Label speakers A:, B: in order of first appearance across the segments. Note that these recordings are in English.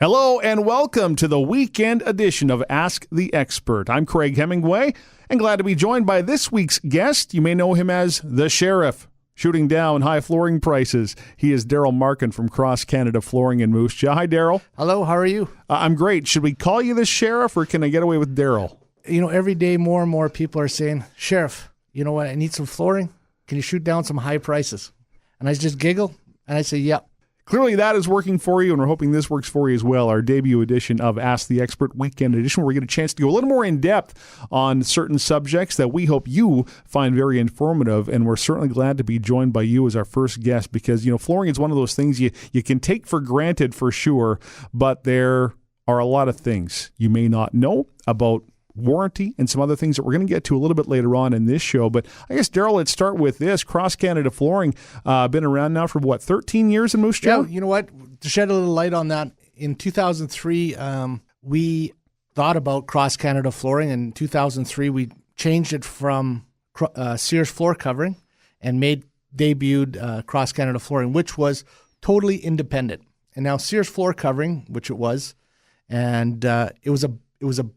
A: Hello and welcome to the weekend edition of Ask the Expert. I'm Craig Hemingway and glad to be joined by this week's guest. You may know him as the Sheriff, shooting down high flooring prices. He is Darrell Markin from Cross Canada Flooring in Moose Jaw. Hi, Darrell.
B: Hello, how are you?
A: I'm great. Should we call you the Sheriff or can I get away with Darrell?
B: You know, every day more and more people are saying, Sheriff, you know what, I need some flooring. Can you shoot down some high prices? And I just giggle and I say, yep.
A: Clearly that is working for you, and we're hoping this works for you as well. Our debut edition of Ask the Expert Weekend Edition, where we get a chance to go a little more in depth on certain subjects that we hope you find very informative, and we're certainly glad to be joined by you as our first guest because, you know, flooring is one of those things you can take for granted for sure, but there are a lot of things you may not know about warranty and some other things that we're going to get to a little bit later on in this show. But I guess, Darrell, let's start with this. Cross Canada Flooring, been around now for, 13 years in Moose Jaw?
B: Yeah, you know what? To shed a little light on that, in 2003, we thought about Cross Canada Flooring. In 2003, we changed it from Sears floor covering and debuted Cross Canada Flooring, which was totally independent. And now Sears floor covering, which it was, and it was a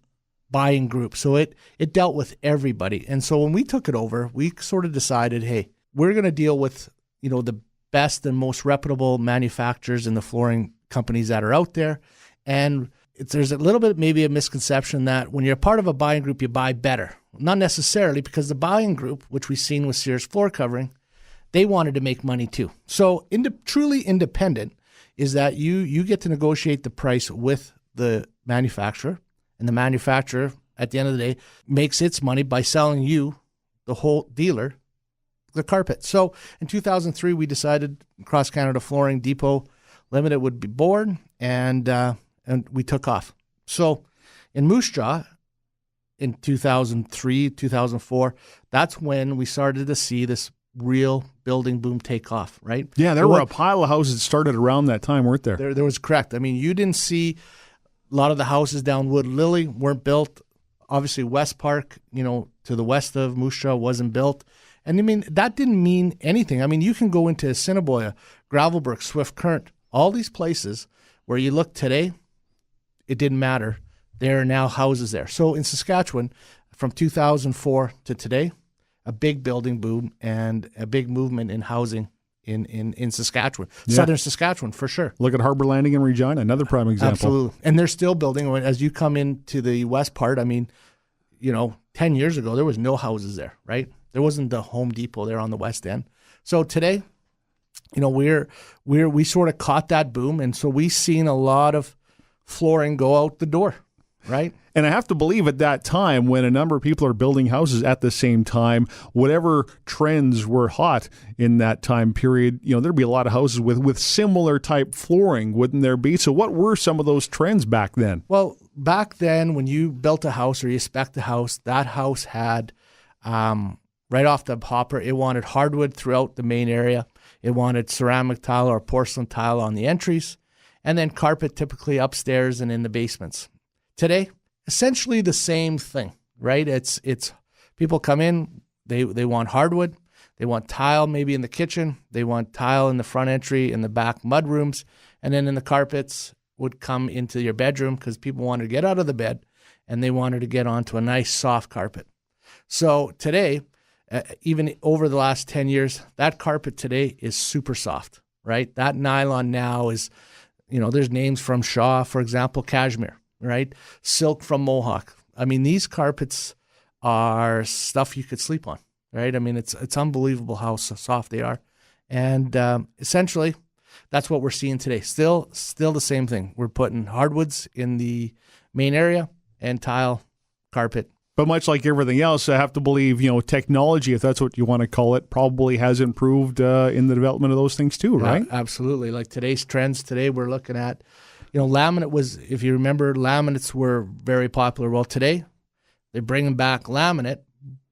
B: buying group. So it dealt with everybody. And so when we took it over, we sort of decided, hey, we're going to deal with, you know, the best and most reputable manufacturers and the flooring companies that are out there. And there's a little bit maybe a misconception that when you're part of a buying group, you buy better. Not necessarily, because the buying group, which we've seen with Sears floor covering, they wanted to make money too. So truly independent is that you get to negotiate the price with the manufacturer. And the manufacturer, at the end of the day, makes its money by selling you, the whole dealer, the carpet. So in 2003, we decided Cross Canada Flooring Depot Limited would be born, and we took off. So in Moose Jaw, in 2003, 2004, that's when we started to see this real building boom take off, right?
A: Yeah, there were a pile of houses that started around that time, weren't there?
B: There was correct. I mean, you didn't see a lot of the houses down Wood Lily weren't built. Obviously, West Park, you know, to the west of Moose Jaw wasn't built. And I mean, that didn't mean anything. I mean, you can go into Assiniboia, Gravelbrook, Swift Current, all these places where you look today, it didn't matter. There are now houses there. So in Saskatchewan, from 2004 to today, a big building boom and a big movement in housing in Saskatchewan, southern Saskatchewan, for sure.
A: Look at Harbor Landing in Regina, another prime example.
B: Absolutely. And they're still building. As you come into the west part, I mean, you know, 10 years ago, there was no houses there, right? There wasn't the Home Depot there on the west end. So today, you know, we sort of caught that boom. And so we've seen a lot of flooring go out the door, right?
A: And I have to believe at that time, when a number of people are building houses at the same time, whatever trends were hot in that time period, you know, there'd be a lot of houses with similar type flooring, wouldn't there be? So what were some of those trends back then?
B: Well, back then, when you built a house or you spec'd a house, that house had, right off the hopper, it wanted hardwood throughout the main area. It wanted ceramic tile or porcelain tile on the entries, and then carpet typically upstairs and in the basements. Today, essentially the same thing, right? It's people come in, they want hardwood, they want tile maybe in the kitchen, they want tile in the front entry, in the back mud rooms, and then in the carpets would come into your bedroom because people wanted to get out of the bed and they wanted to get onto a nice soft carpet. So today, even over the last 10 years, that carpet today is super soft, right? That nylon now is, you know, there's names from Shaw, for example, cashmere, right? Silk from Mohawk. I mean, these carpets are stuff you could sleep on, right? I mean, it's unbelievable how soft they are. And essentially, that's what we're seeing today. Still the same thing. We're putting hardwoods in the main area and tile, carpet.
A: But much like everything else, I have to believe, you know, technology, if that's what you want to call it, probably has improved in the development of those things too, right?
B: Absolutely. Like today's trends today, we're looking at, you know, laminate was, if you remember, laminates were very popular. Well, today, they're bringing back laminate,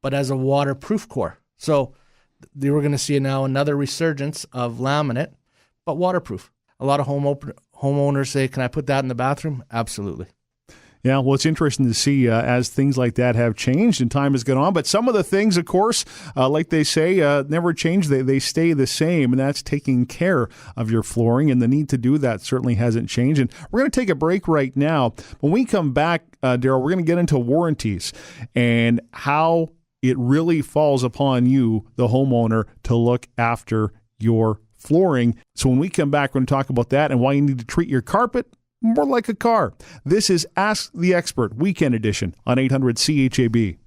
B: but as a waterproof core. So they were going to see now another resurgence of laminate, but waterproof. A lot of homeowners say, can I put that in the bathroom? Absolutely.
A: Yeah, well, it's interesting to see as things like that have changed and time has gone on. But some of the things, of course, like they say, never change. They stay the same, and that's taking care of your flooring. And the need to do that certainly hasn't changed. And we're going to take a break right now. When we come back, Darrell, we're going to get into warranties and how it really falls upon you, the homeowner, to look after your flooring. So when we come back, we're going to talk about that and why you need to treat your carpet more like a car. This is Ask the Expert Weekend Edition on 800 CHAB.